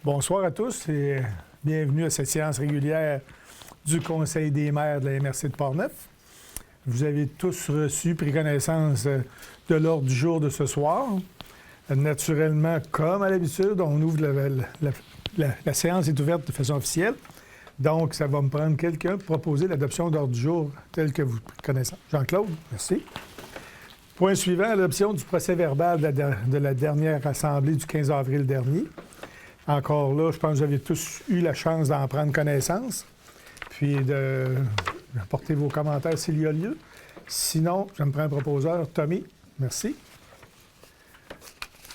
Bonsoir à tous et bienvenue à cette séance régulière du Conseil des maires de la MRC de Portneuf. Vous avez tous pris connaissance de l'ordre du jour de ce soir. Naturellement, comme à l'habitude, on ouvre la séance est ouverte de façon officielle. Donc, ça va me prendre quelqu'un pour proposer l'adoption d'ordre du jour tel que vous connaissez. Jean-Claude, merci. Point suivant, l'adoption du procès-verbal de la dernière assemblée du 15 avril dernier. Encore là, je pense que vous avez tous eu la chance d'en prendre connaissance, puis d'apporter vos commentaires s'il y a lieu. Sinon, je me prends un proposeur. Tommy, merci.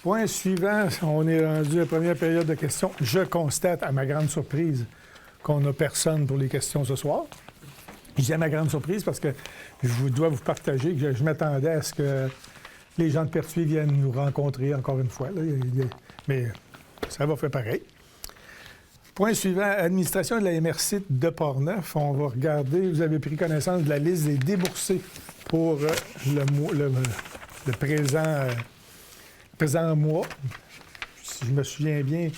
Point suivant, on est rendu à la première période de questions. Je constate, à ma grande surprise, qu'on n'a personne pour les questions ce soir. Je dis à ma grande surprise parce que je dois vous partager que je m'attendais à ce que les gens de Pertuis viennent nous rencontrer encore une fois. Là. Mais ça va faire pareil. Point suivant, administration de la MRC de Portneuf. On va regarder, vous avez pris connaissance de la liste des déboursés pour le présent mois. Si je me souviens bien,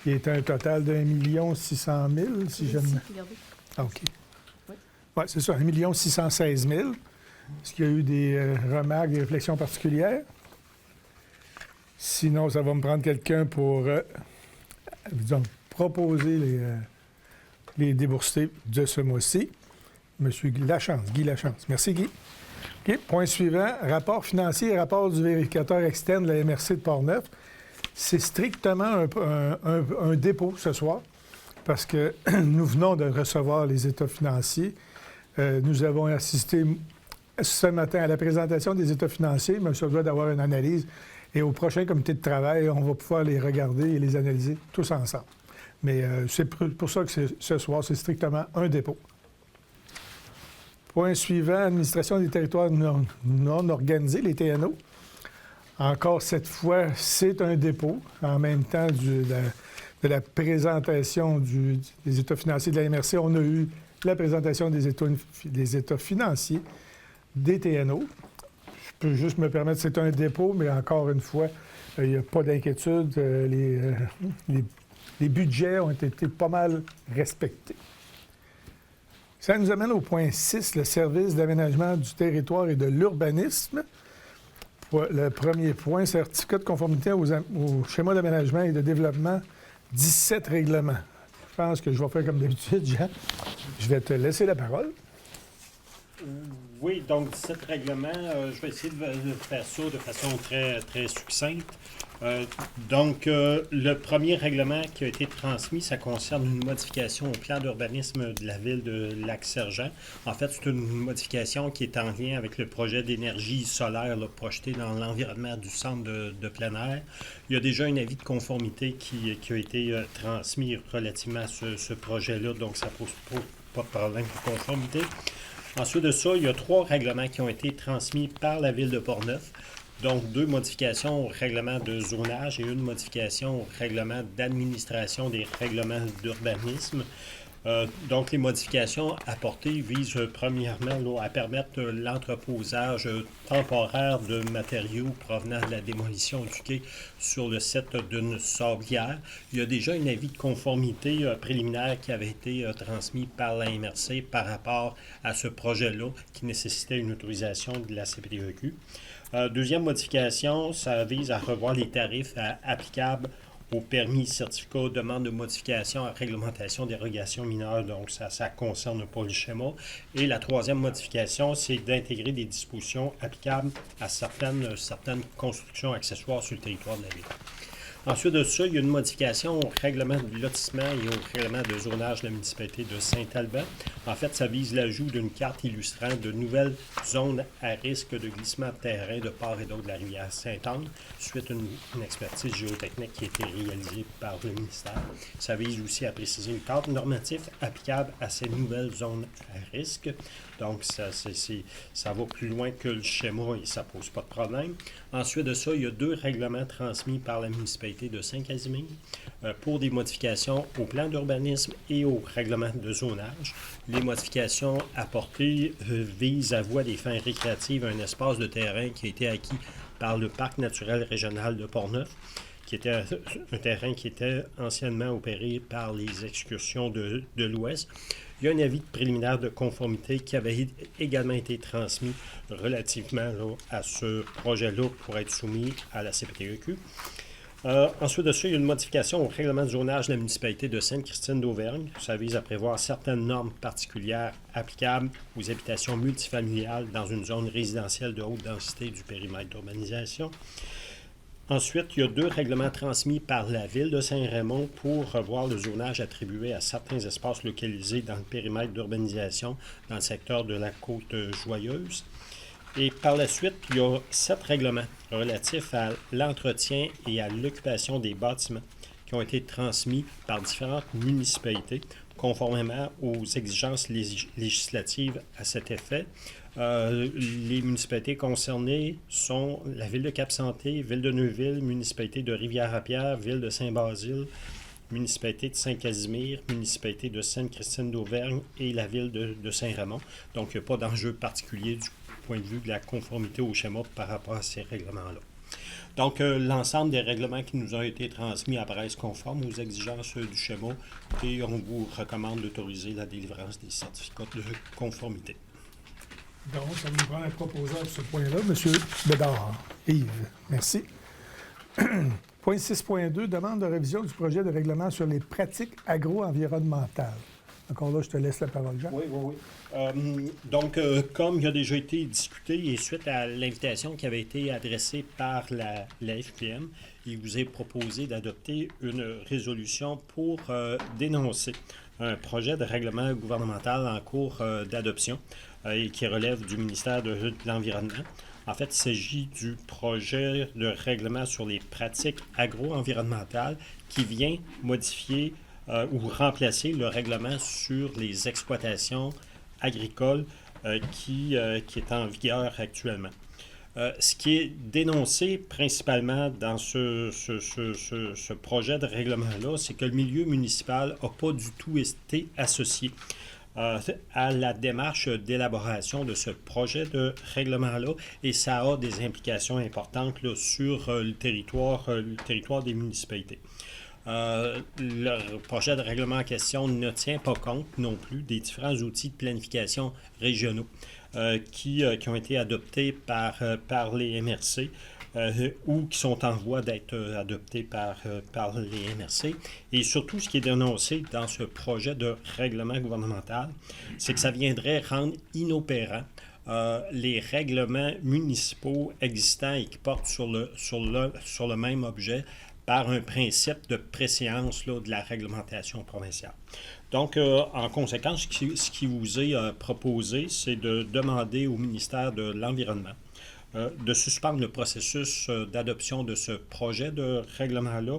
il est un total d'1 600 000, si je me... Ah, OK. Oui, c'est ça, 1 616 000. Est-ce qu'il y a eu des remarques, des réflexions particulières? Sinon, ça va me prendre quelqu'un pour disons, proposer les déboursés de ce mois-ci. Monsieur Guy Lachance. Merci, Guy. OK. Point suivant, rapport financier et rapport du vérificateur externe de la MRC de Portneuf. C'est strictement un dépôt ce soir parce que nous venons de recevoir les états financiers. Nous avons assisté ce matin à la présentation des états financiers, mais ça doit d'avoir une analyse. Et au prochain comité de travail, on va pouvoir les regarder et les analyser tous ensemble. Mais c'est pour ça que ce soir, c'est strictement un dépôt. Point suivant, administration des territoires non organisés, les TNO. Encore cette fois, c'est un dépôt. En même temps de la présentation des états financiers de la MRC, on a eu la présentation des états financiers des TNO. Je peux juste me permettre, c'est un dépôt, mais encore une fois, il n'y a pas d'inquiétude. Les budgets ont été pas mal respectés. Ça nous amène au point 6, le service d'aménagement du territoire et de l'urbanisme. Le premier point, certificat de conformité au schéma d'aménagement et de développement, 17 règlements. Je pense que je vais faire comme d'habitude, Jean. Je vais te laisser la parole. Oui, donc 17 règlements, je vais essayer de faire ça de façon très, très succincte. Le premier règlement qui a été transmis, ça concerne une modification au plan d'urbanisme de la ville de Lac-Sergent. En fait, c'est une modification qui est en lien avec le projet d'énergie solaire projeté dans l'environnement du centre de plein air. Il y a déjà un avis de conformité qui a été transmis relativement à ce projet-là, donc ça ne pose pas de problème de conformité. Ensuite de ça, il y a 3 règlements qui ont été transmis par la Ville de Portneuf. Donc, 2 modifications au règlement de zonage et une modification au règlement d'administration des règlements d'urbanisme. Donc, les modifications apportées visent premièrement à permettre l'entreposage temporaire de matériaux provenant de la démolition du quai sur le site d'une sablière. Il y a déjà un avis de conformité préliminaire qui avait été transmis par la MRC par rapport à ce projet-là qui nécessitait une autorisation de la CPDEQ. Deuxième modification, ça vise à revoir les tarifs applicables au permis, certificat, demande de modification à réglementation, dérogation mineure, donc ça ne concerne pas le schéma. Et la troisième modification, c'est d'intégrer des dispositions applicables à certaines constructions accessoires sur le territoire de la ville. Ensuite de ça, il y a une modification au règlement de lotissement et au règlement de zonage de la municipalité de Saint-Alban. En fait, ça vise l'ajout d'une carte illustrant de nouvelles zones à risque de glissement de terrain de part et d'autre de la rivière Sainte-Anne, suite à une expertise géotechnique qui a été réalisée par le ministère. Ça vise aussi à préciser une cadre normatif applicable à ces nouvelles zones à risque. Donc, ça va plus loin que le schéma et ça ne pose pas de problème. Ensuite de ça, il y a 2 règlements transmis par la municipalité municipalité de Saint-Casimir pour des modifications au plan d'urbanisme et au règlement de zonage. Les modifications apportées visent à vouer à des fins récréatives un espace de terrain qui a été acquis par le Parc naturel régional de Portneuf, qui était un terrain qui était anciennement opéré par les excursions de l'Ouest. Il y a un avis préliminaire de conformité qui avait également été transmis relativement à ce projet-là pour être soumis à la CPTEQ. Ensuite de ça, il y a une modification au règlement de zonage de la municipalité de Sainte-Christine d'Auvergne. Ça vise à prévoir certaines normes particulières applicables aux habitations multifamiliales dans une zone résidentielle de haute densité du périmètre d'urbanisation. Ensuite, il y a 2 règlements transmis par la Ville de Saint-Raymond pour revoir le zonage attribué à certains espaces localisés dans le périmètre d'urbanisation dans le secteur de la Côte-Joyeuse. Et par la suite, il y a 7 règlements relatifs à l'entretien et à l'occupation des bâtiments qui ont été transmis par différentes municipalités conformément aux exigences législatives à cet effet. Les municipalités concernées sont la Ville de Cap-Santé, Ville de Neuville, municipalité de Rivière-à-Pierre, Ville de Saint-Basile, municipalité de Saint-Casimir, municipalité de Sainte-Christine d'Auvergne et la Ville de Saint-Raymond. Donc, il n'y a pas d'enjeu particulier du point de vue de la conformité au schéma par rapport à ces règlements-là. Donc, l'ensemble des règlements qui nous ont été transmis apparaissent conformes aux exigences du schéma et on vous recommande d'autoriser la délivrance des certificats de conformité. Donc, ça va nous prendre un proposeur sur ce point-là. M. Bédard. Yves, merci. Point 6.2, demande de révision du projet de règlement sur les pratiques agro-environnementales. Encore là, je te laisse la parole, Jean. Oui. Donc, comme il a déjà été discuté et suite à l'invitation qui avait été adressée par la FQM, il vous est proposé d'adopter une résolution pour dénoncer un projet de règlement gouvernemental en cours d'adoption et qui relève du ministère de l'Environnement. En fait, il s'agit du projet de règlement sur les pratiques agro-environnementales qui vient modifier ou remplacer le règlement sur les exploitations agricoles qui est en vigueur actuellement. Ce qui est dénoncé principalement dans ce projet de règlement-là, c'est que le milieu municipal n'a pas du tout été associé à la démarche d'élaboration de ce projet de règlement-là et ça a des implications importantes là, sur le territoire des municipalités. Le projet de règlement en question ne tient pas compte non plus des différents outils de planification régionaux qui ont été adoptés par les MRC ou qui sont en voie d'être adoptés par les MRC. Et surtout, ce qui est dénoncé dans ce projet de règlement gouvernemental, c'est que ça viendrait rendre inopérants les règlements municipaux existants et qui portent sur le même objet par un principe de préséance là, de la réglementation provinciale. Donc, en conséquence, ce qui vous est proposé, c'est de demander au ministère de l'Environnement de suspendre le processus d'adoption de ce projet de règlement-là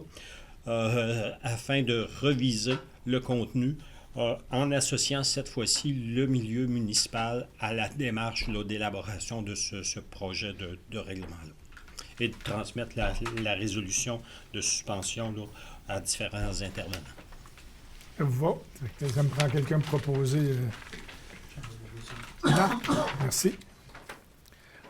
afin de reviser le contenu en associant cette fois-ci le milieu municipal à la démarche là, d'élaboration de ce projet de règlement-là et de transmettre la résolution de suspension là, à différents intervenants. Ça vous va? Ça me prend quelqu'un me proposer. Non? Merci.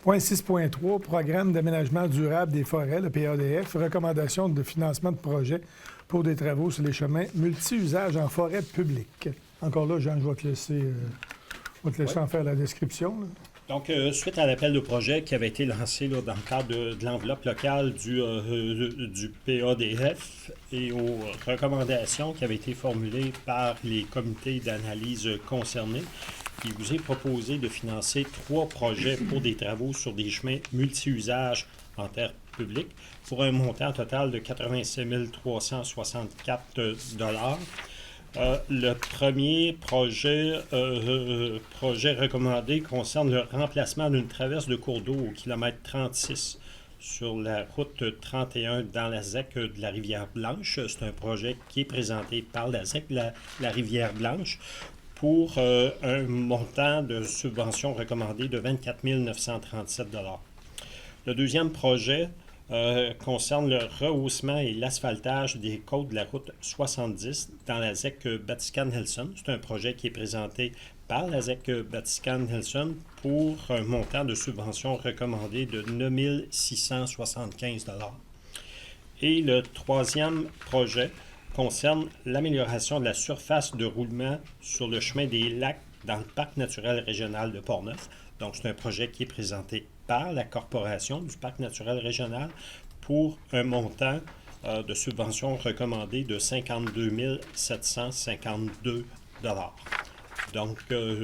Point 6.3, Programme d'aménagement durable des forêts, le PADF, recommandation de financement de projets pour des travaux sur les chemins multi-usages en forêt publique. Encore là, Jean, je vais te laisser, en faire la description. Là. Donc, suite à l'appel de projet qui avait été lancé là, dans le cadre de l'enveloppe locale du PADF et aux recommandations qui avaient été formulées par les comités d'analyse concernés, il vous est proposé de financer 3 projets pour des travaux sur des chemins multi-usages en terre publique pour un montant total de 87 364 $. Le premier projet recommandé concerne le remplacement d'une traverse de cours d'eau au kilomètre 36 sur la route 31 dans la ZEC de la Rivière-Blanche. C'est un projet qui est présenté par la ZEC de la Rivière-Blanche pour un montant de subvention recommandé de 24 937 $. Le deuxième projet concerne le rehaussement et l'asphaltage des côtes de la route 70 dans la ZEC Batiscan-Nelson. C'est un projet qui est présenté par la ZEC Batiscan-Nelson pour un montant de subvention recommandé de 9 675 $. Et le troisième projet concerne l'amélioration de la surface de roulement sur le chemin des lacs dans le parc naturel régional de Portneuf. Donc, c'est un projet qui est présenté par la Corporation du parc naturel régional pour un montant de subvention recommandé de 52 752 $. Donc,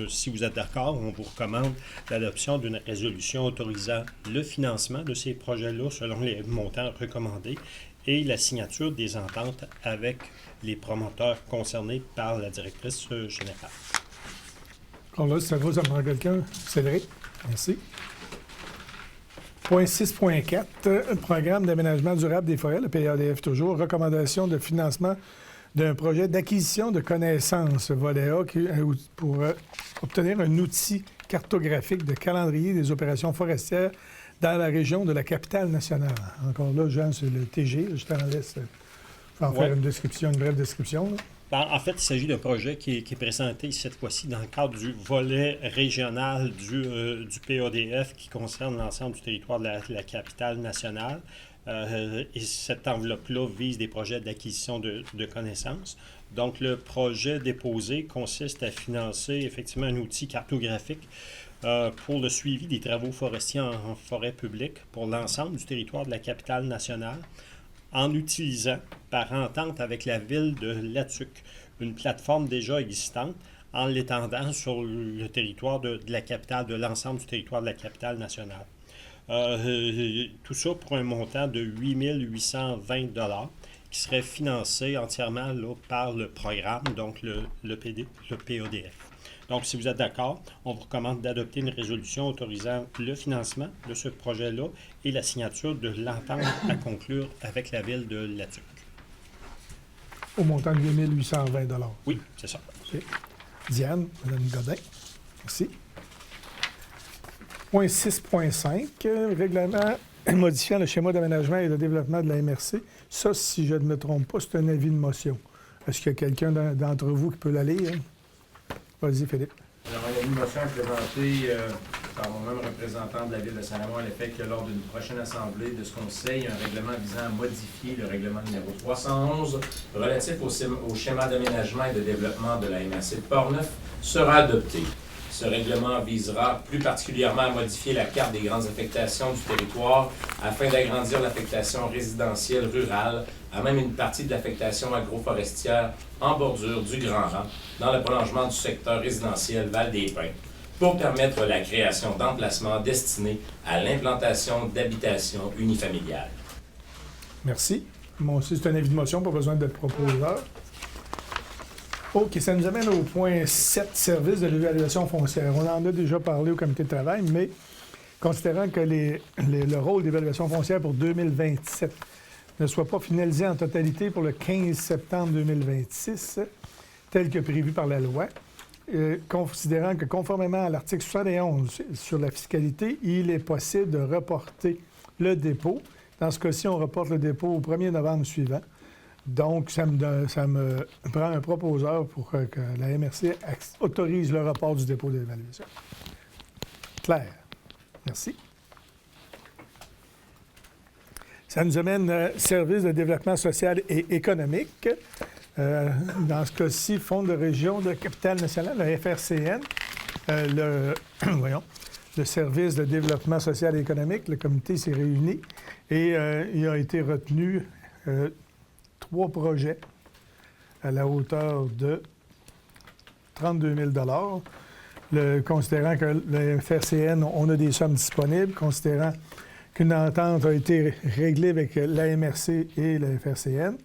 si vous êtes d'accord, on vous recommande l'adoption d'une résolution autorisant le financement de ces projets-là selon les montants recommandés et la signature des ententes avec les promoteurs concernés par la directrice générale. Alors là, si ça va, ça me rend quelqu'un. Cédric, merci. Point 6.4, programme d'aménagement durable des forêts, le PADF toujours, recommandation de financement d'un projet d'acquisition de connaissances, volet A, pour obtenir un outil cartographique de calendrier des opérations forestières dans la région de la capitale nationale. Encore là, Jean, c'est le TG, je t'en laisse faire une description, une brève description. En fait, il s'agit d'un projet qui est présenté cette fois-ci dans le cadre du volet régional du PADF qui concerne l'ensemble du territoire de la capitale nationale. Et cette enveloppe-là vise des projets d'acquisition de connaissances. Donc, le projet déposé consiste à financer effectivement un outil cartographique pour le suivi des travaux forestiers en forêt publique pour l'ensemble du territoire de la capitale nationale, en utilisant, par entente avec la ville de Latuc, une plateforme déjà existante, en l'étendant sur le territoire de la capitale, de l'ensemble du territoire de la capitale nationale. Tout ça pour un montant de 8 820 $ qui serait financé entièrement là, par le programme, donc le PADF. Donc, si vous êtes d'accord, on vous recommande d'adopter une résolution autorisant le financement de ce projet-là et la signature de l'entente à conclure avec la ville de Latuc. Au montant de 8 820 $. Oui, c'est ça. Okay. Diane, Mme Godin, merci. Point 6.5, règlement modifiant le schéma d'aménagement et de développement de la MRC. Ça, si je ne me trompe pas, c'est un avis de motion. Est-ce qu'il y a quelqu'un d'entre vous qui peut la lire? Vas-y, Philippe. Alors, un avis de motion est présenté par moi-même, représentant de la Ville de Saint-Raymond, à l'effet que lors d'une prochaine assemblée de ce Conseil, un règlement visant à modifier le règlement numéro 311 relatif au schéma d'aménagement et de développement de la MRC de Portneuf sera adopté. Ce règlement visera plus particulièrement à modifier la carte des grandes affectations du territoire afin d'agrandir l'affectation résidentielle rurale à même une partie de l'affectation agroforestière en bordure du Grand Rang dans le prolongement du secteur résidentiel Val-des-Pins pour permettre la création d'emplacements destinés à l'implantation d'habitations unifamiliales. Merci. Moi aussi, c'est un avis de motion, pas besoin d'être proposeur. OK, ça nous amène au point 7, service de l'évaluation foncière. On en a déjà parlé au comité de travail, mais considérant que le rôle d'évaluation foncière pour 2027 ne soit pas finalisé en totalité pour le 15 septembre 2026, tel que prévu par la loi, considérant que conformément à l'article 71 sur la fiscalité, il est possible de reporter le dépôt. Dans ce cas-ci, on reporte le dépôt au 1er novembre suivant. Donc, ça me prend un proposeur pour que la MRC autorise le report du dépôt de l'évaluation. Claire. Merci. Ça nous amène service de développement social et économique. Dans ce cas-ci, Fonds de région de capitale nationale, la FRCN, le service de développement social et économique, le comité s'est réuni et il a été retenu 3 projets à la hauteur de 32 000 considérant que le FRCN, on a des sommes disponibles, considérant qu'une entente a été réglée avec la MRC et le FRCN,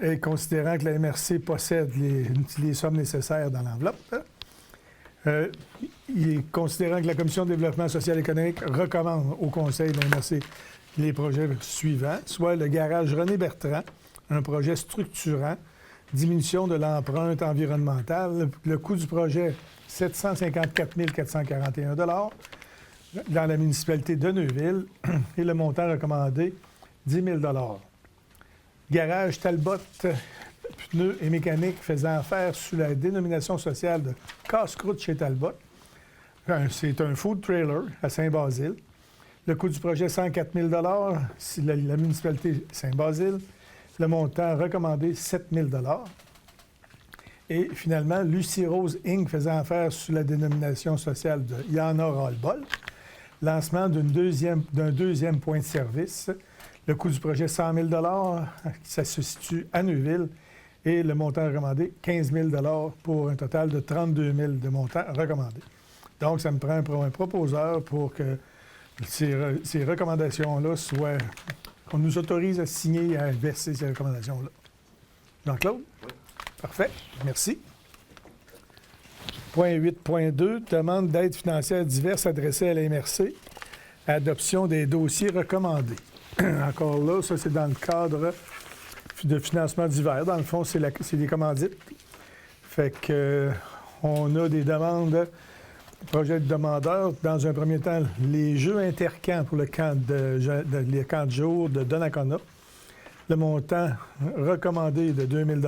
et considérant que la MRC possède les sommes nécessaires dans l'enveloppe, considérant que la Commission de développement social et économique recommande au Conseil de la MRC les projets suivants, soit le garage René Bertrand, un projet structurant, diminution de l'empreinte environnementale, le coût du projet, 754 441 $. dans la municipalité de Neuville et le montant recommandé, 10 000 Garage Talbot, pneus et mécanique faisant affaire sous la dénomination sociale de Casse-Croûte chez Talbot. C'est un food trailer à Saint-Basile. Le coût du projet, 104 000 c'est la municipalité Saint-Basile. Le montant recommandé, 7 000 Et finalement, Lucie Rose Inc. faisant affaire sous la dénomination sociale de Yana Roll-Bol. Lancement d'un deuxième point de service. Le coût du projet, 100 000 ça se situe à Neuville. Et le montant recommandé, 15 000 pour un total de 32 000 de montant recommandé. Donc, ça me prend un proposeur pour que ces recommandations-là soient... qu'on nous autorise à signer et à verser ces recommandations-là. Jean-Claude? Oui. Parfait. Merci. Point 8.2, demande d'aide financière diverse adressée à la MRC. Adoption des dossiers recommandés. Encore là, ça, c'est dans le cadre de financement divers. Dans le fond, c'est des commandites. Fait que on a des demandes, projet de demandeurs. Dans un premier temps, les jeux intercamps pour les camps de jour de Donnacona. Le montant recommandé est de 2 000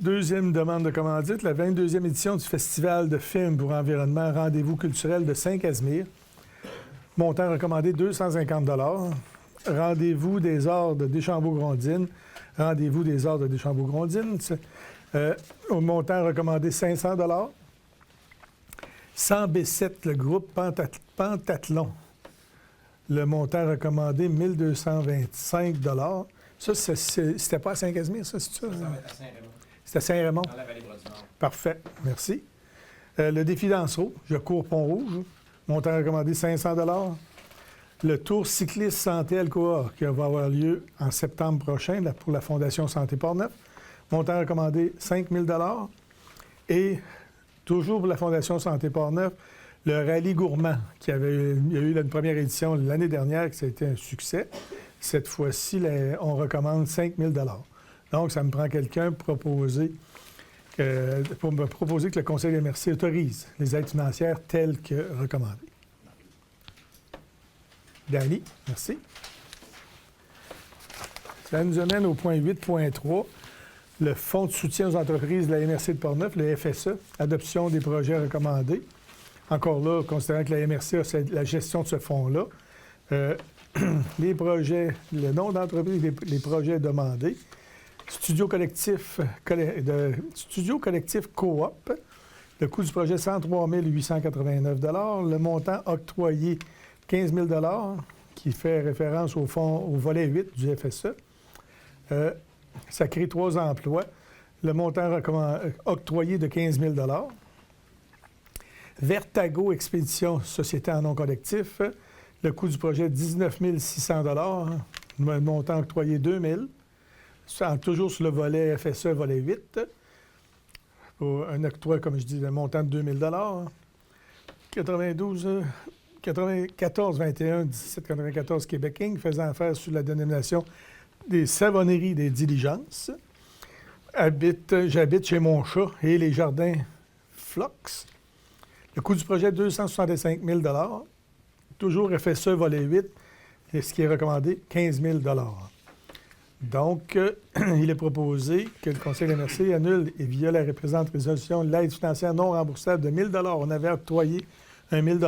Deuxième demande de commandite, la 22e édition du Festival de films pour environnement Rendez-vous culturel de Saint-Casimir. Montant recommandé 250 Rendez-vous des arts de Deschambault-Grondines. Rendez-vous des arts de Deschambault-Grondines. Au montant recommandé 500 100B7, le groupe Pentathlon. Le montant recommandé 1 225 Ça, c'était pas à Saint-Casimir, ça, c'est ça? Ça va être à Saint-Raymond, C'était à Saint-Raymond. dans la vallée Bras-du-Nord. Parfait, merci. Le défi d'Anseau, je cours Pont-Rouge, montant recommandé 500 Le Tour cycliste Santé Alcoa, qui va avoir lieu en septembre prochain pour la Fondation Santé Portneuf, montant recommandé 5 000 Et toujours pour la Fondation Santé Portneuf, le Rallye Gourmand, il y a eu une première édition l'année dernière, qui a été un succès. Cette fois-ci, on recommande 5 000 Donc, ça me prend quelqu'un pour me proposer que le Conseil des MRC autorise les aides financières telles que recommandées. Danny, merci. Ça nous amène au point 8.3, le Fonds de soutien aux entreprises de la MRC de Portneuf, le FSE, adoption des projets recommandés. Encore là, considérant que la MRC a la gestion de ce fonds-là, les projets, le nom d'entreprise, les projets demandés. Studio collectif Coop. Le coût du projet, 103 889 Le montant octroyé, 15 000 qui fait référence au volet 8 du FSE. Ça crée 3 emplois. Le montant octroyé de 15 000 Vertago Expédition, société en nom collectif. Le coût du projet, 19 600 Le montant octroyé, 2 000 toujours sur le volet FSE, volet 8. Pour un octroi, comme je dis, le montant de 2 000 94 21 17 94 Québec Inc., faisant affaire sous la dénomination des savonneries des diligences. J'habite chez mon chat et les jardins Flox. Le coût du projet, 265 000 toujours FSE, volet 8, et ce qui est recommandé, 15 000 Donc, il est proposé que le Conseil de MRC annule et via la présente résolution l'aide financière non remboursable de 1 000 On avait octroyé 1 000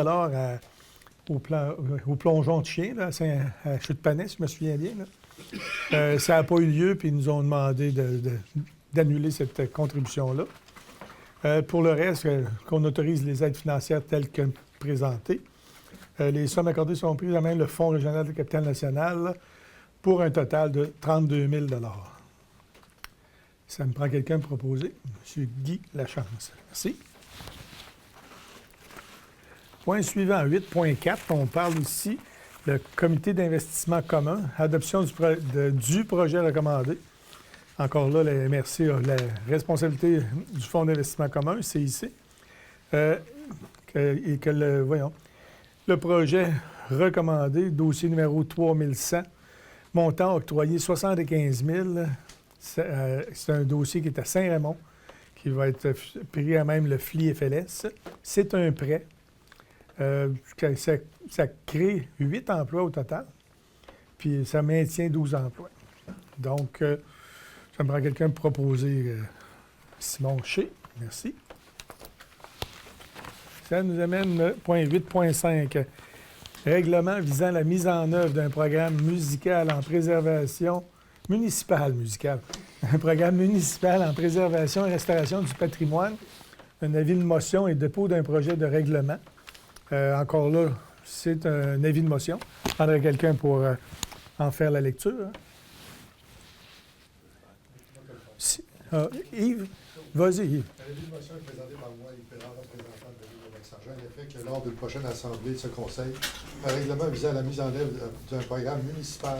au plongeon de chien, là, à Chute-Panay, si je me souviens bien. Ça n'a pas eu lieu, puis ils nous ont demandé d'annuler cette contribution-là. Pour le reste, qu'on autorise les aides financières telles que présentées. Les sommes accordées sont prises à même le Fonds régional de capital national pour un total de 32 000 Ça me prend quelqu'un pour proposer. M. Guy Lachance. Merci. Point suivant, 8.4, on parle ici le comité d'investissement commun, adoption du projet recommandé. Encore là, la MRC a la responsabilité du Fonds d'investissement commun, CIC, le projet recommandé, dossier numéro 3100, montant octroyé 75 000. C'est un dossier qui est à Saint-Raymond, qui va être pris à même le FLI-FLS. C'est un prêt Ça crée 8 emplois au total, puis ça maintient 12 emplois. Donc, j'aimerais quelqu'un proposer Simon Ché. Merci. Ça nous amène point 8.5. Règlement visant la mise en œuvre d'un programme musical en préservation municipale musicale. Un programme municipal en préservation et restauration du patrimoine. Un avis de motion et dépôt d'un projet de règlement. Encore là, c'est un avis de motion. Je prendrai quelqu'un pour en faire la lecture. Hein. Yves, vas-y, Yves. L'avis de motion est présenté par moi, Yves Pérard, représentant de la Ville de Lac-Sargent, en effet que lors d'une prochaine assemblée de ce conseil, un règlement visant à la mise en œuvre d'un programme municipal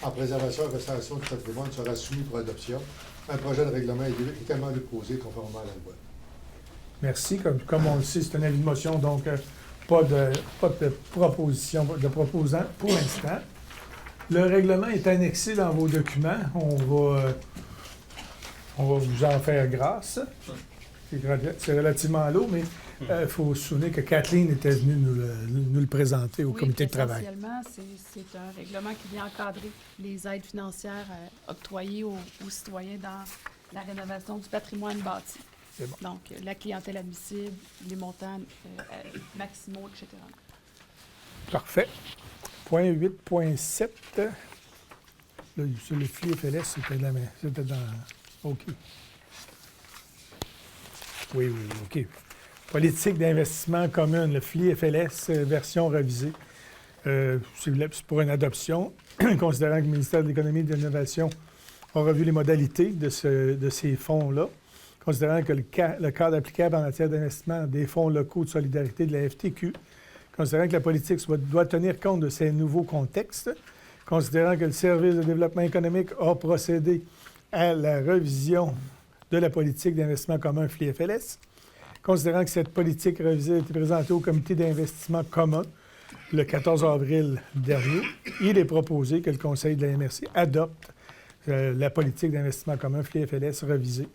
en préservation et restauration du patrimoine sera soumis pour adoption. Un projet de règlement est également déposé conformément à la loi. Merci. Comme on le sait, c'est un avis de motion, donc pas de proposition de proposant pour l'instant. Le règlement est annexé dans vos documents. On va vous en faire grâce. C'est relativement lourd, mais il faut se souvenir que Kathleen était venue nous le présenter au comité de travail. Essentiellement, c'est un règlement qui vient encadrer les aides financières octroyées aux citoyens dans la rénovation du patrimoine bâti. C'est bon. Donc, la clientèle admissible, les montants maximaux, etc. Parfait. Point 8.7. Là, sur le FLS, c'était dans... OK. Oui, OK. Politique d'investissement commune, le FLS, version révisée. C'est pour une adoption, considérant que le ministère de l'Économie et de l'Innovation a revu les modalités de ces fonds-là, considérant que le cadre applicable en matière d'investissement des fonds locaux de solidarité de la FTQ, considérant que la politique doit tenir compte de ces nouveaux contextes, considérant que le service de développement économique a procédé à la revision de la politique d'investissement commun FLS, considérant que cette politique révisée a été présentée au comité d'investissement commun le 14 avril dernier, il est proposé que le Conseil de la MRC adopte la politique d'investissement commun FLS révisée,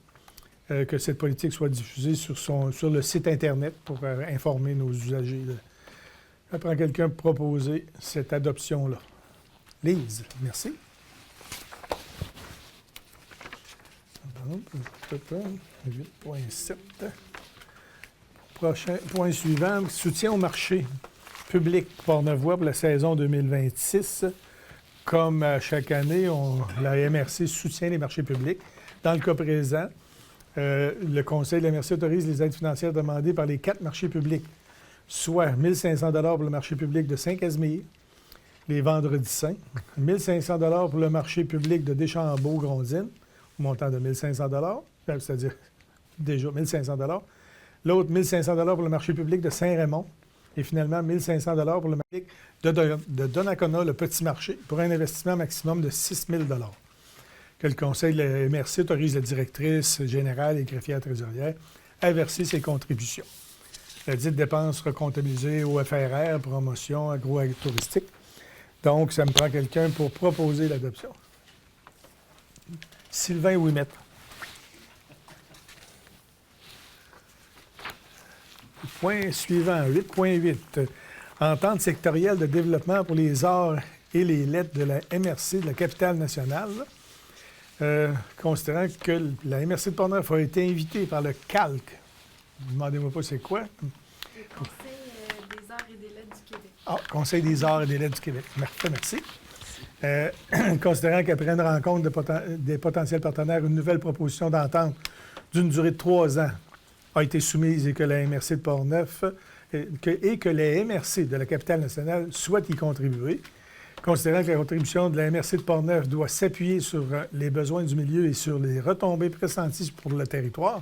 que cette politique soit diffusée sur le site Internet pour informer nos usagers. Je prends quelqu'un pour proposer cette adoption-là. Lise, merci. 8.7. Prochain point suivant, soutien au marché public Port-Neuf-Voie pour la saison 2026. Comme à chaque année, la MRC soutient les marchés publics. Dans le cas présent, le Conseil de la MRC autorise les aides financières demandées par les 4 marchés publics, soit 1 500 $ pour le marché public de Saint-Casimir, les Vendredis Saints, 1 500 $ pour le marché public de Deschambault-Grondines, au montant de 1 500 $, c'est-à-dire déjà 1 500 $. L'autre, 1 500 $ pour le marché public de Saint-Raymond. Et finalement, 1 500 $ pour le marché de Donnacona, le petit marché, pour un investissement maximum de 6 000 $. Que le Conseil de la MRC autorise la directrice générale et greffière trésorière à verser ses contributions. La dite dépense sera comptabilisée au FRR, promotion agro-touristique. Donc, ça me prend quelqu'un pour proposer l'adoption. Sylvain Ouimet. Point suivant, 8.8. Entente sectorielle de développement pour les arts et les lettres de la MRC de la capitale nationale. Considérant que la MRC de Port-Neuf a été invitée par le CALC. Demandez-moi pas c'est quoi. Le Conseil des arts et des lettres du Québec. Ah, Conseil des arts et des lettres du Québec. Merci. Considérant qu'après une rencontre des potentiels partenaires, une nouvelle proposition d'entente d'une durée de 3 ans a été soumise et que la MRC de Port-Neuf et que la MRC de la capitale nationale souhaite y contribuer, considérant que la contribution de la MRC de Port-Neuf doit s'appuyer sur les besoins du milieu et sur les retombées pressenties pour le territoire,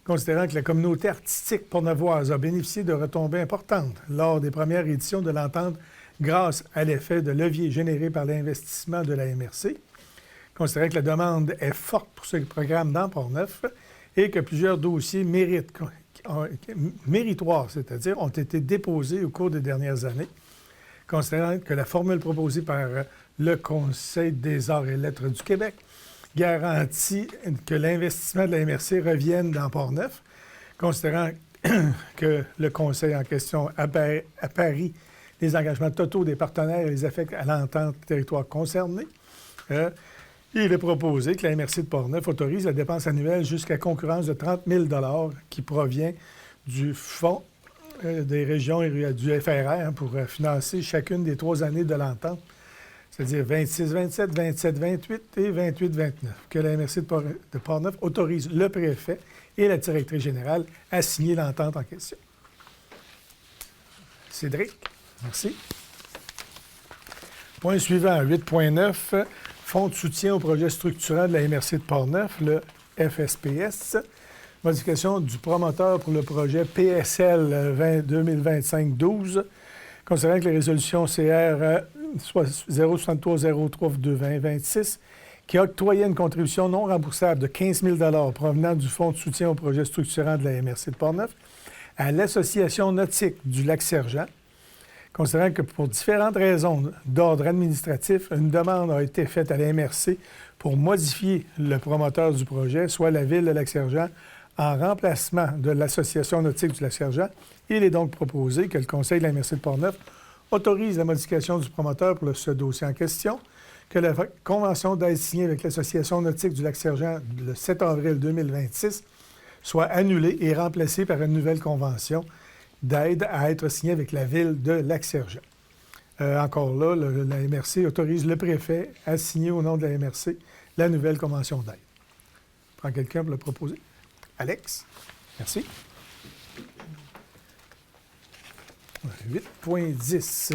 considérant que la communauté artistique portneuvoise a bénéficié de retombées importantes lors des premières éditions de l'entente grâce à l'effet de levier généré par l'investissement de la MRC, considérant que la demande est forte pour ce programme dans Port-Neuf et que plusieurs dossiers méritoires, c'est-à-dire ont été déposés au cours des dernières années, considérant que la formule proposée par le Conseil des arts et lettres du Québec garantit que l'investissement de la MRC revienne dans Port-Neuf, considérant que le Conseil en question apparie les engagements totaux des partenaires et les affecte à l'entente territoire concerné. Il est proposé que la MRC de Portneuf autorise la dépense annuelle jusqu'à concurrence de 30 000 qui provient du Fonds des régions et du FRR pour financer chacune des 3 années de l'entente, c'est-à-dire 26-27, 27-28 et 28-29, que la MRC de Portneuf autorise le préfet et la directrice générale à signer l'entente en question. Cédric, merci. Point suivant, 8.9, Fonds de soutien au projet structurant de la MRC de Portneuf, le FSPS. Modification du promoteur pour le projet PSL 2025-12, considérant que les résolutions CR 06303-2026, qui octroyait une contribution non remboursable de 15 000 provenant du Fonds de soutien au projet structurant de la MRC de Portneuf à l'Association nautique du Lac-Sergent, considérant que pour différentes raisons d'ordre administratif, une demande a été faite à la MRC pour modifier le promoteur du projet, soit la Ville de Lac-Sergent, en remplacement de l'Association nautique du Lac-Sergent. Il est donc proposé que le Conseil de la MRC de Portneuf autorise la modification du promoteur pour ce dossier en question, que la convention d'aide signée avec l'Association nautique du Lac-Sergent le 7 avril 2026 soit annulée et remplacée par une nouvelle convention d'aide à être signée avec la Ville de Lac-Sergent. Encore là, la MRC autorise le préfet à signer au nom de la MRC la nouvelle convention d'aide. Prends quelqu'un pour le proposer. Alex, merci. 8.10.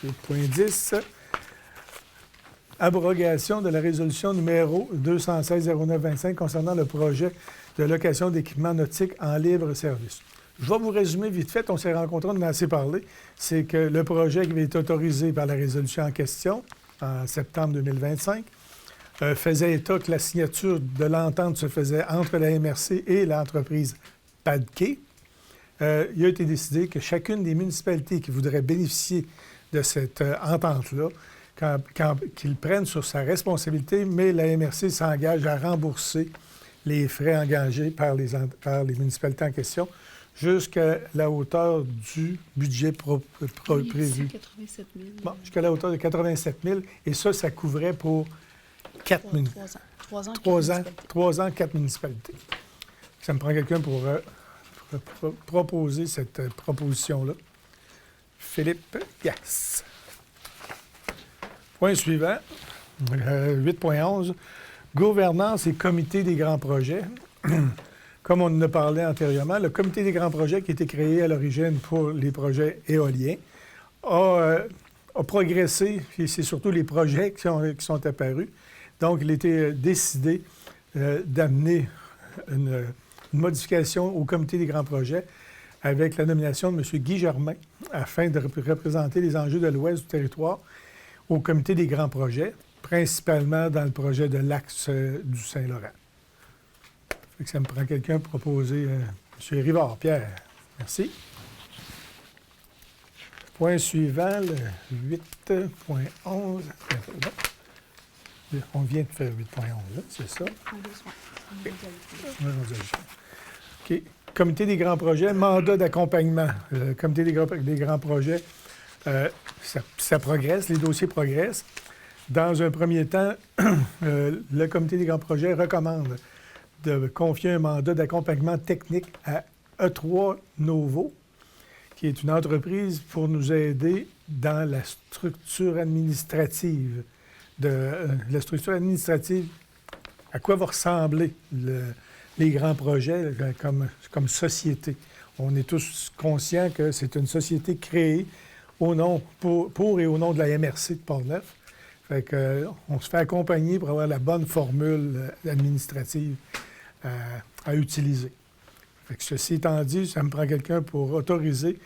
8.10. Abrogation de la résolution numéro 216-0925 concernant le projet de location d'équipements nautiques en libre service. Je vais vous résumer vite fait, on s'est rencontrés, on en a assez parlé. C'est que le projet qui avait été autorisé par la résolution en question en septembre 2025 faisait état que la signature de l'entente se faisait entre la MRC et l'entreprise PADK. Il a été décidé que chacune des municipalités qui voudraient bénéficier de cette entente-là, qu'ils prennent sur sa responsabilité, mais la MRC s'engage à rembourser les frais engagés par les municipalités en question jusqu'à la hauteur du budget prévu. 87 000. Bon, jusqu'à la hauteur de 87 000. Et ça couvrait pour 3 ans, 4 municipalités. Ça me prend quelqu'un pour proposer cette proposition-là. Philippe Gass. Point suivant, 8.11, gouvernance et comité des grands projets. Comme on en a parlé antérieurement, le comité des grands projets qui a été créé à l'origine pour les projets éoliens a progressé, et c'est surtout les projets qui sont apparus. Donc, il a été décidé d'amener une modification au comité des grands projets avec la nomination de M. Guy Germain afin de représenter les enjeux de l'ouest du territoire au comité des grands projets, principalement dans le projet de l'axe du Saint-Laurent. Fait que ça me prend quelqu'un pour proposer M. Rivard. Pierre, merci. Point suivant, le 8.11. On vient de faire 8.11, là, c'est ça? OK. Comité des grands projets, mandat d'accompagnement. Le comité des grands projets, ça progresse, les dossiers progressent. Dans un premier temps, le comité des grands projets recommande de confier un mandat d'accompagnement technique à E3 Novo, qui est une entreprise pour nous aider dans la structure administrative. La structure administrative, à quoi va ressembler les grands projets comme société. On est tous conscients que c'est une société créée pour et au nom de la MRC de Portneuf. Fait qu'on se fait accompagner pour avoir la bonne formule administrative à utiliser. Fait que ceci étant dit, ça me prend quelqu'un pour autoriser,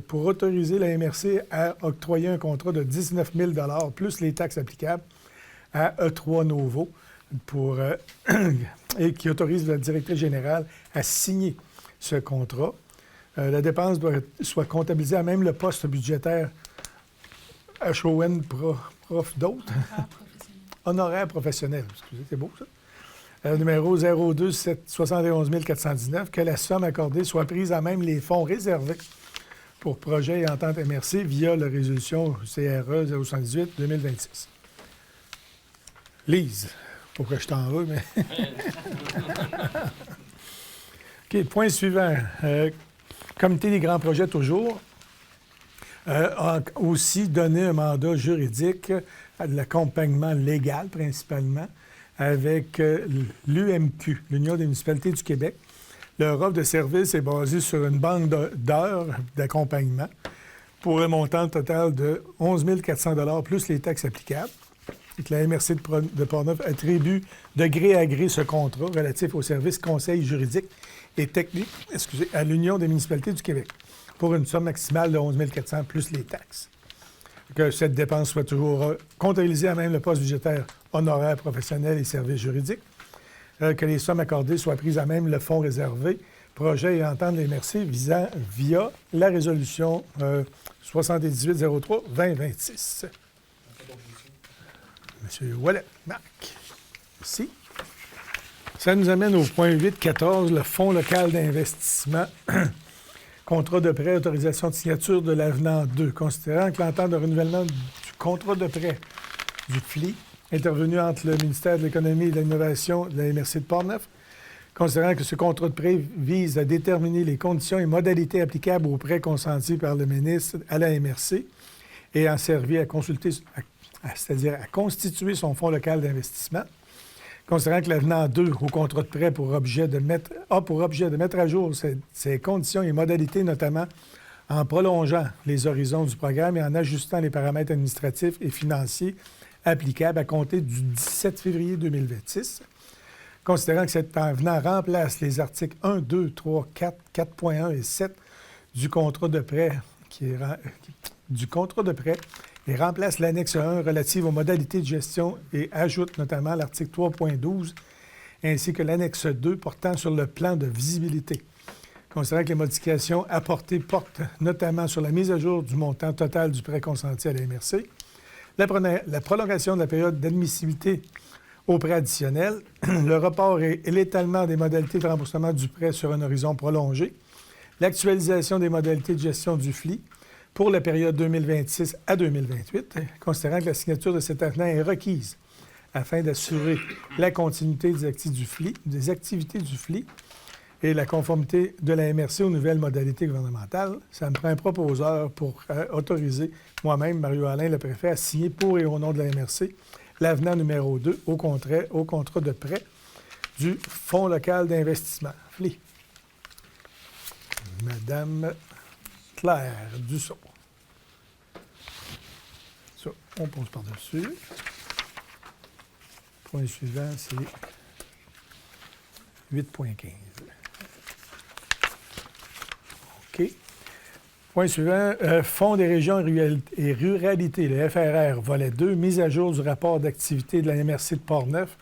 pour autoriser la MRC à octroyer un contrat de 19 000 plus les taxes applicables à E3 Novo et qui autorise la directrice générale à signer ce contrat. La dépense soit comptabilisée à même le poste budgétaire HON prof d'autres. Honoraire professionnel. Excusez, c'est beau ça. numéro 02 71 419, que la somme accordée soit prise à même les fonds réservés pour projets et ententes MRC via la résolution CRE 078-2026. Lise, pour que je t'en veux, mais... OK, point suivant. Comité des grands projets, toujours, a aussi donné un mandat juridique à de l'accompagnement légal, principalement, avec l'UMQ, l'Union des municipalités du Québec. Leur offre de service est basée sur une banque d'heures d'accompagnement pour un montant total de 11 400 $ plus les taxes applicables. Et que la MRC de Portneuf attribue de gré à gré ce contrat relatif au service conseil juridique et technique à l'Union des municipalités du Québec pour une somme maximale de 11 400 plus les taxes. Que cette dépense soit toujours comptabilisée à même le poste budgétaire honoraire professionnel et services juridiques. Que les sommes accordées soient prises à même le fonds réservé, projet et entente des MRC via la résolution 7803-2026. Monsieur Ouellet, Marc. Merci. Ça nous amène au point 8.14, le Fonds local d'investissement. Contrat de prêt, autorisation de signature de l'avenant 2. Considérant que l'entente de renouvellement du contrat de prêt du FLI intervenu entre le ministère de l'Économie et de l'Innovation de la MRC de Portneuf, considérant que ce contrat de prêt vise à déterminer les conditions et modalités applicables aux prêts consentis par le ministre à la MRC et en servir à consulter, c'est-à-dire à constituer son fonds local d'investissement, considérant que l'avenant 2 au contrat de prêt a pour objet de mettre à jour ces conditions et modalités, notamment en prolongeant les horizons du programme et en ajustant les paramètres administratifs et financiers applicables à compter du 17 février 2026, considérant que cet avenant remplace les articles 1, 2, 3, 4, 4.1 et 7 du contrat de prêt et remplace l'annexe 1 relative aux modalités de gestion et ajoute notamment l'article 3.12 ainsi que l'annexe 2 portant sur le plan de visibilité. Considérant que les modifications apportées portent notamment sur la mise à jour du montant total du prêt consenti à la MRC, la prolongation de la période d'admissibilité au prêt additionnel, le report et l'étalement des modalités de remboursement du prêt sur un horizon prolongé, l'actualisation des modalités de gestion du FLI pour la période 2026 à 2028, considérant que la signature de cet avenant est requise afin d'assurer la continuité des activités du FLI et la conformité de la MRC aux nouvelles modalités gouvernementales. Ça me prend un proposeur pour autoriser moi-même, Mario-Alain, le préfet, à signer pour et au nom de la MRC l'avenant numéro 2 au contrat de prêt du Fonds local d'investissement, FLI. Madame Claire Dussault. Ça, on pose par-dessus. Point suivant, c'est 8.15. OK. Point suivant, Fonds des régions et ruralités, le FRR, volet 2, mise à jour du rapport d'activité de la MRC de Portneuf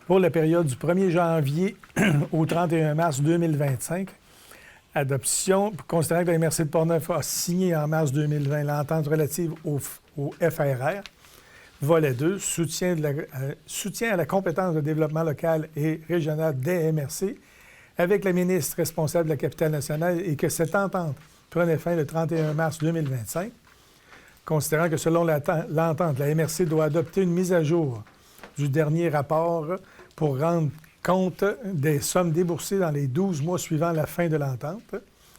pour la période du 1er janvier au 31 mars 2025. Adoption, considérant que la MRC de Portneuf a signé en mars 2020 l'entente relative au FRR. Volet 2, soutien à la compétence de développement local et régional des MRC avec la ministre responsable de la capitale nationale et que cette entente prenait fin le 31 mars 2025. Considérant que selon l'entente, la MRC doit adopter une mise à jour du dernier rapport pour rendre compte des sommes déboursées dans les 12 mois suivant la fin de l'entente,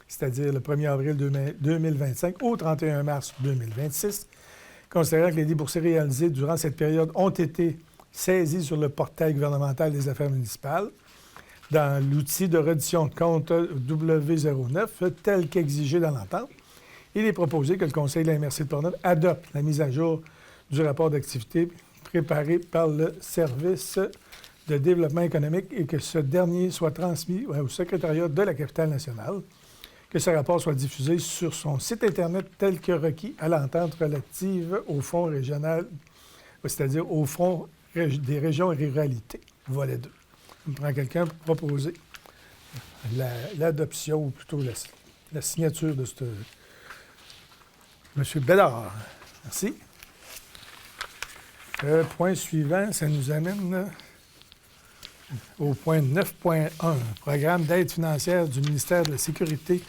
c'est-à-dire le 1er avril 2025 au 31 mars 2026, considérant que les déboursés réalisés durant cette période ont été saisis sur le portail gouvernemental des affaires municipales dans l'outil de reddition de compte W09 tel qu'exigé dans l'entente. Il est proposé que le Conseil de la MRC de Portneuf adopte la mise à jour du rapport d'activité préparé par le service de développement économique et que ce dernier soit transmis au secrétariat de la capitale nationale, que ce rapport soit diffusé sur son site Internet tel que requis à l'entente relative au fonds régional, c'est-à-dire au fonds des régions et ruralités, volet 2. On prend quelqu'un pour proposer l'adoption, ou plutôt la signature de ce... Monsieur Bédard. Merci. Point suivant, ça nous amène au point 9.1, programme d'aide financière du ministère de la Sécurité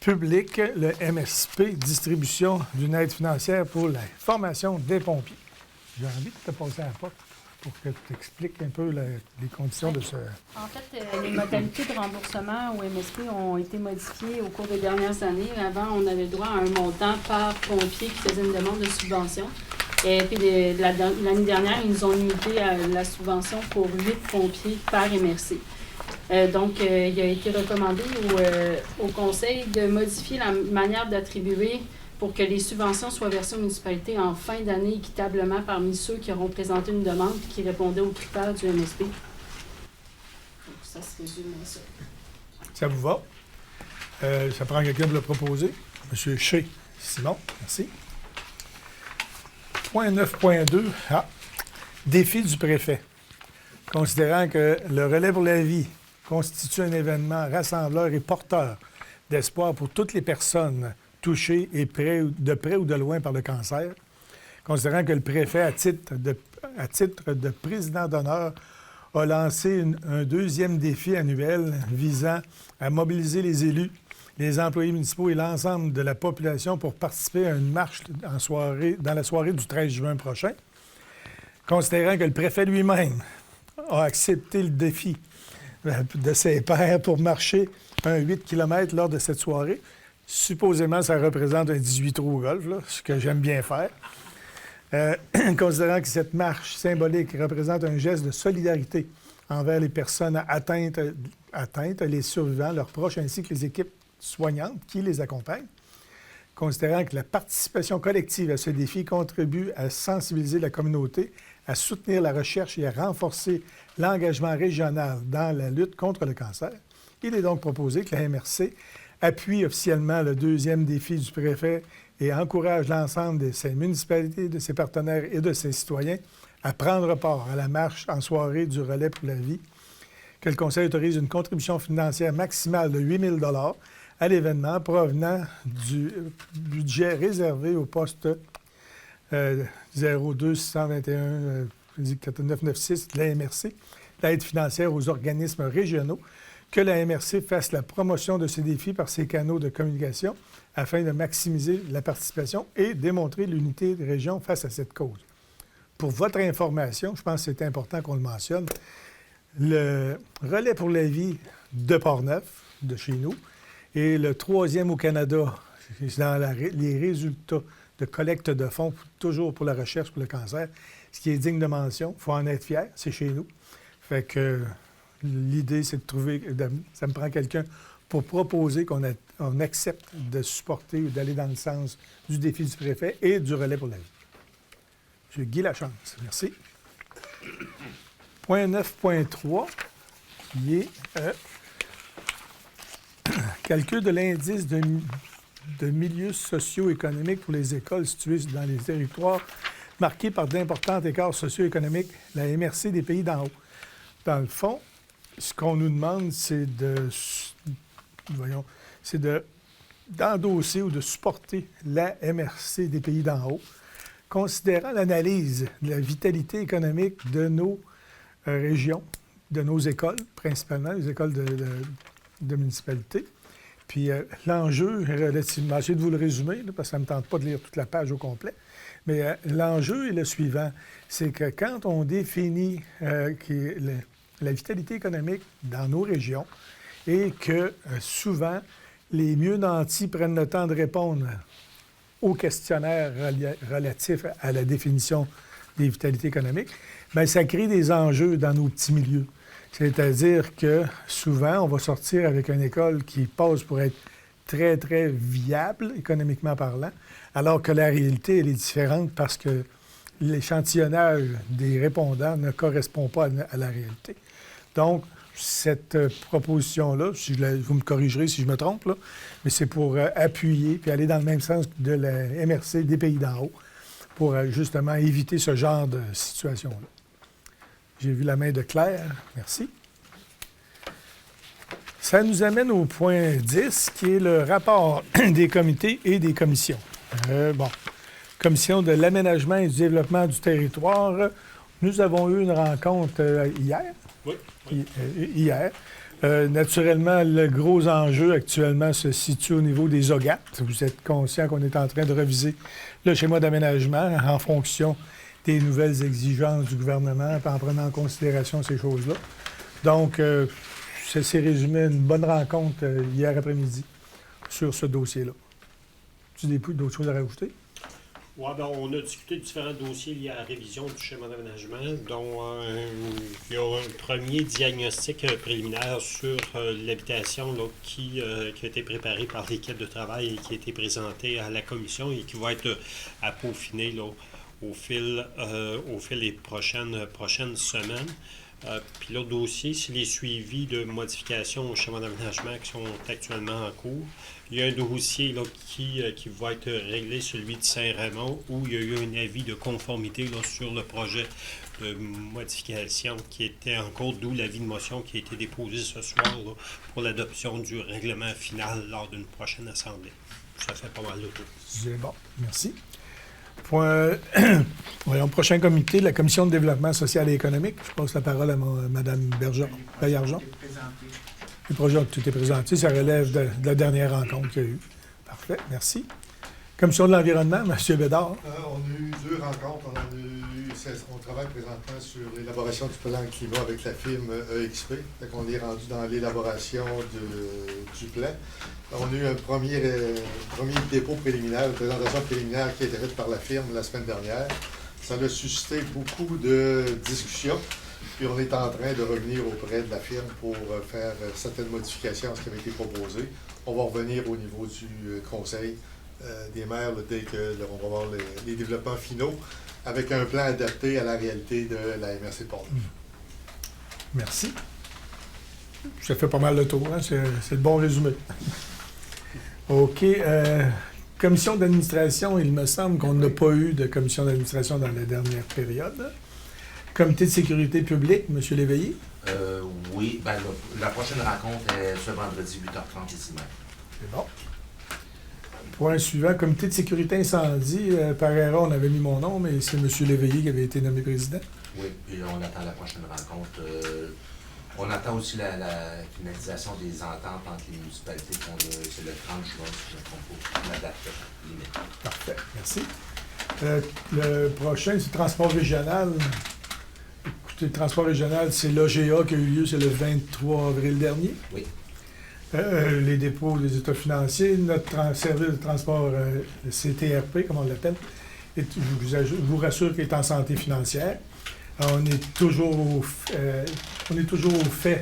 publique, le MSP, distribution d'une aide financière pour la formation des pompiers. J'ai envie de te passer à la porte pour que tu expliques un peu les conditions de ce... En fait, les modalités de remboursement au MSP ont été modifiées au cours des dernières années. Avant, on avait droit à un montant par pompier qui faisait une demande de subvention. Et puis l'année dernière, ils nous ont limité à la subvention pour 8 pompiers par MRC. Donc, il a été recommandé au Conseil de modifier la manière d'attribuer pour que les subventions soient versées aux municipalités en fin d'année équitablement parmi ceux qui auront présenté une demande et qui répondaient aux critères du MSP. Donc, ça se résume à ça. Ça vous va? Ça prend quelqu'un de le proposer. M. Shea. Simon, merci. Point 9.2. Défi du préfet. Considérant que le relais pour la vie constitue un événement rassembleur et porteur d'espoir pour toutes les personnes touchées et de près ou de loin par le cancer, considérant que le préfet, à titre de président d'honneur, a lancé un deuxième défi annuel visant à mobiliser les élus, les employés municipaux et l'ensemble de la population pour participer à une marche dans la soirée du 13 juin prochain, considérant que le préfet lui-même a accepté le défi de ses pairs pour marcher un 8 km lors de cette soirée. Supposément, ça représente un 18 trous au golf, là, ce que j'aime bien faire. Considérant que cette marche symbolique représente un geste de solidarité envers les personnes atteintes, les survivants, leurs proches, ainsi que les équipes soignantes qui les accompagnent. Considérant que la participation collective à ce défi contribue à sensibiliser la communauté, à soutenir la recherche et à renforcer l'engagement régional dans la lutte contre le cancer, il est donc proposé que la MRC appuie officiellement le deuxième défi du préfet et encourage l'ensemble de ses municipalités, de ses partenaires et de ses citoyens à prendre part à la marche en soirée du relais pour la vie, que le Conseil autorise une contribution financière maximale de 8 000 $ à l'événement provenant du budget réservé au poste 02 621 996 de la MRC, l'aide financière aux organismes régionaux, que la MRC fasse la promotion de ces défis par ses canaux de communication afin de maximiser la participation et démontrer l'unité des régions face à cette cause. Pour votre information, je pense que c'est important qu'on le mentionne, le relais pour la vie de Portneuf, de chez nous, est le 3e au Canada dans les résultats de collecte de fonds, toujours pour la recherche pour le cancer, ce qui est digne de mention. Il faut en être fier, c'est chez nous. Fait que l'idée, c'est de trouver, ça me prend quelqu'un pour proposer qu'on accepte de supporter ou d'aller dans le sens du défi du préfet et du relais pour la vie. M. Guy Lachance, merci. Point 9.3, qui est calcul de l'indice de milieux socio-économiques pour les écoles situées dans les territoires marqués par d'importants écarts socio-économiques, la MRC des pays d'en haut. Dans le fond, ce qu'on nous demande, c'est d'endosser ou de supporter la MRC des pays d'en haut, considérant l'analyse de la vitalité économique de nos régions, de nos écoles, principalement les écoles de municipalité. Puis l'enjeu est relativement... J'essaie de vous le résumer, là, parce que ça ne me tente pas de lire toute la page au complet. Mais l'enjeu est le suivant. C'est que quand on définit la vitalité économique dans nos régions et que souvent, les mieux nantis prennent le temps de répondre aux questionnaires relatifs à la définition des vitalités économiques, bien, ça crée des enjeux dans nos petits milieux. C'est-à-dire que souvent, on va sortir avec une école qui passe pour être très, très viable, économiquement parlant, alors que la réalité, elle est différente parce que l'échantillonnage des répondants ne correspond pas à la réalité. Donc, cette proposition-là, vous me corrigerez si je me trompe, là, mais c'est pour appuyer puis aller dans le même sens de la MRC des pays d'en haut pour justement éviter ce genre de situation-là. J'ai vu la main de Claire. Merci. Ça nous amène au point 10, qui est le rapport des comités et des commissions. Commission de l'aménagement et du développement du territoire, Nous avons eu une rencontre hier. Oui. Hier. Naturellement, le gros enjeu actuellement se situe au niveau des OGAT. Vous êtes conscient qu'on est en train de reviser le schéma d'aménagement en fonction des nouvelles exigences du gouvernement, en prenant en considération ces choses-là. Donc, ça s'est résumé à une bonne rencontre hier après-midi sur ce dossier-là. Tu as d'autres choses à rajouter? Oui, on a discuté de différents dossiers liés à la révision du schéma d'aménagement, dont il y a un premier diagnostic préliminaire sur l'habitation là, qui a été préparé par l'équipe de travail et qui a été présenté à la commission et qui va être à peaufiner là, au fil des prochaines semaines. Puis l'autre dossier, c'est les suivis de modifications au schéma d'aménagement qui sont actuellement en cours. Il y a un dossier là, qui va être réglé, celui de Saint-Raymond, où il y a eu un avis de conformité là, sur le projet de modification qui était en cours, d'où l'avis de motion qui a été déposé ce soir là, pour l'adoption du règlement final lors d'une prochaine assemblée. Ça fait pas mal de tour. C'est bon, merci. Voyons, prochain comité, la Commission de développement social et économique. Je passe la parole à Mme Baillargeon. Le projet a tout été présenté. Ça relève de la dernière rencontre qu'il y a eu. Parfait, merci. Commission de l'environnement, M. Bédard. On a eu 2 rencontres. On travaille présentement sur l'élaboration du plan climat avec la firme EXP. On est rendu dans l'élaboration du plan. On a eu un premier dépôt préliminaire, une présentation préliminaire qui a été faite par la firme la semaine dernière. Ça a suscité beaucoup de discussions. Puis on est en train de revenir auprès de la firme pour faire certaines modifications à ce qui avait été proposé. On va revenir au niveau du conseil des maires là, dès qu'on va voir les développements finaux avec un plan adapté à la réalité de la MRC de Portneuf. Merci. Ça fait pas mal le tour, hein? C'est le bon résumé. OK. Commission d'administration, il me semble qu'on n'a pas eu de commission d'administration dans la dernière période. Comité de sécurité publique, M. Léveillé? Oui, la prochaine rencontre est ce vendredi, 8h30 ici même. C'est bon. Point suivant, comité de sécurité incendie. Par erreur, on avait mis mon nom, mais c'est M. Léveillé qui avait été nommé président. Oui, puis on attend la prochaine rencontre. On attend aussi la finalisation des ententes entre les municipalités. C'est le 30 juin, si je ne me trompe pas, la date limite. Parfait, merci. Le prochain, c'est le transport régional. Écoutez, le transport régional, c'est l'OGA qui a eu lieu, c'est le 23 avril dernier. Oui. Les dépôts des états financiers, notre service de transport, le CTRP, comme on l'appelle, je vous rassure qu'il est en santé financière. On est toujours au fait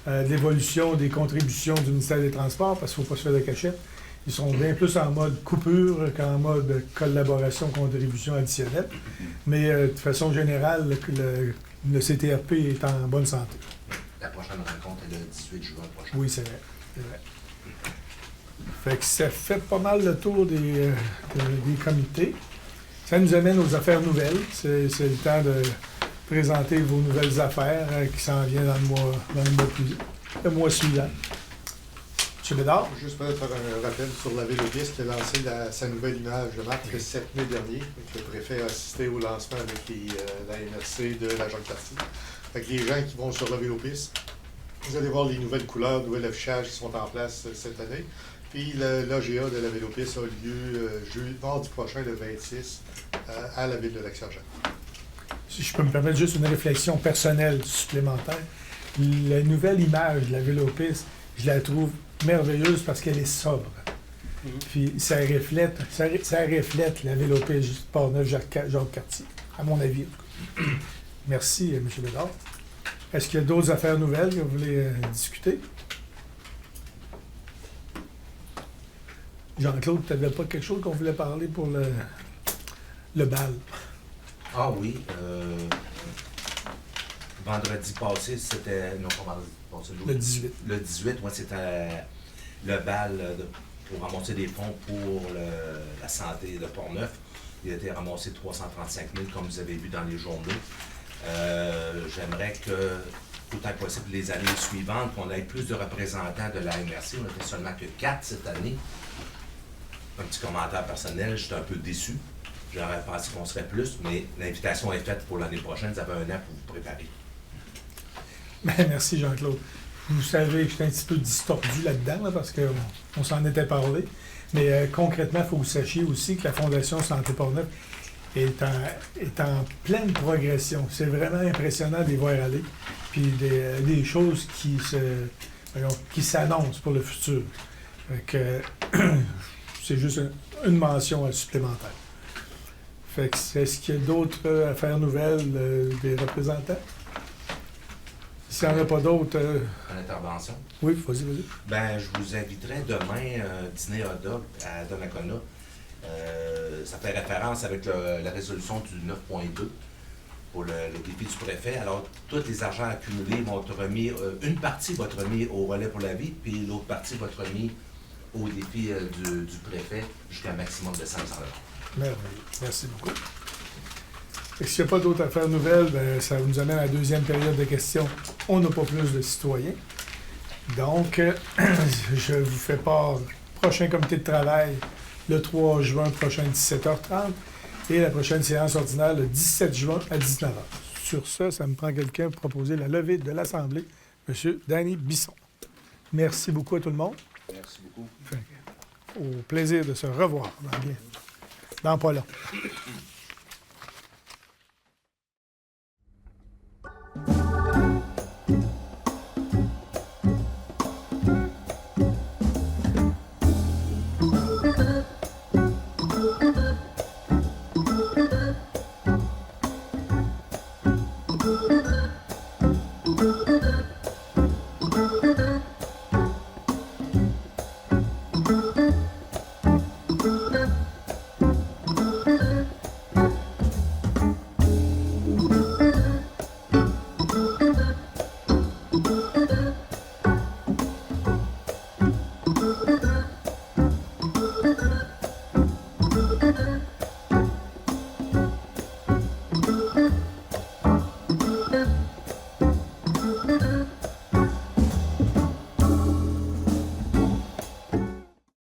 de l'évolution des contributions du ministère des Transports, parce qu'il ne faut pas se faire de cachette. Ils sont bien plus en mode coupure qu'en mode collaboration, contribution additionnelle. Mais de façon générale, le CTRP est en bonne santé. La prochaine rencontre est le 18 juin prochain. Oui, c'est vrai. Fait que ça fait pas mal le tour des comités. Ça nous amène aux affaires nouvelles. C'est le temps de présenter vos nouvelles affaires qui s'en viennent dans le mois suivant. M. Bédard? Juste peut-être faire un rappel sur la Vélopiste qui a lancé sa nouvelle image de marque le 7 mai dernier. Le préfet a assisté au lancement avec la MRC de la Jacques-Cartier. Fait que les gens qui vont sur la Vélopiste, vous allez voir les nouvelles couleurs, nouvel affichage qui sont en place cette année. Puis l'AGA de la Vélopiste a lieu mardi prochain, le 26, à la ville de Lac-Sergent. Si je peux me permettre juste une réflexion personnelle supplémentaire. La nouvelle image de la Vélopiste, je la trouve merveilleuse parce qu'elle est sobre. Puis ça reflète la Vélopiste Portneuf Jacques-Cartier, à mon avis. Merci, M. Bédard. Est-ce qu'il y a d'autres affaires nouvelles que vous voulez discuter? Jean-Claude, tu n'avais pas quelque chose qu'on voulait parler pour le bal? Ah oui. Vendredi passé, c'était... Non, pas vendredi passé. Le 18. Le 18, moi, c'était le bal pour ramasser des fonds pour la santé de Portneuf. Il a été ramassé 335 000, comme vous avez vu dans les journaux. J'aimerais que, autant que possible, les années suivantes, qu'on ait plus de représentants de la MRC. On n'était seulement que 4 cette année. Un petit commentaire personnel, j'étais un peu déçu. J'aurais pensé qu'on serait plus, mais l'invitation est faite pour l'année prochaine. Vous avez un an pour vous préparer. Ben, merci Jean-Claude. Vous savez que je suis un petit peu distordu là-dedans, là, parce qu'on s'en était parlé. Mais concrètement, il faut que vous sachiez aussi que la Fondation Santé Portneuf est en pleine progression. C'est vraiment impressionnant de les voir aller. Puis des choses qui s'annoncent pour le futur. Fait que c'est juste une mention supplémentaire. Fait que est-ce qu'il y a d'autres affaires nouvelles des représentants? S'il n'y en a pas d'autres... En intervention. Oui, vas-y. Ben, je vous inviterai demain dîner hot dog à Donnacona. Ça fait référence avec la résolution du 9.2 pour le défi du préfet. Alors, tous les argents accumulés vont être remis, une partie va être remis au relais pour la vie, puis l'autre partie va être remis au défi du préfet jusqu'à un maximum de 500 $. Merveilleux. Merci beaucoup. Et s'il n'y a pas d'autres affaires nouvelles, ben, ça nous amène à la deuxième période de questions. On n'a pas plus de citoyens. Donc, je vous fais part prochain comité de travail le 3 juin prochain, 17h30, et la prochaine séance ordinaire le 17 juin à 19h. Sur ça me prend quelqu'un pour proposer la levée de l'Assemblée, M. Danny Bisson. Merci beaucoup à tout le monde. Merci beaucoup. Au plaisir de se revoir dans pas long.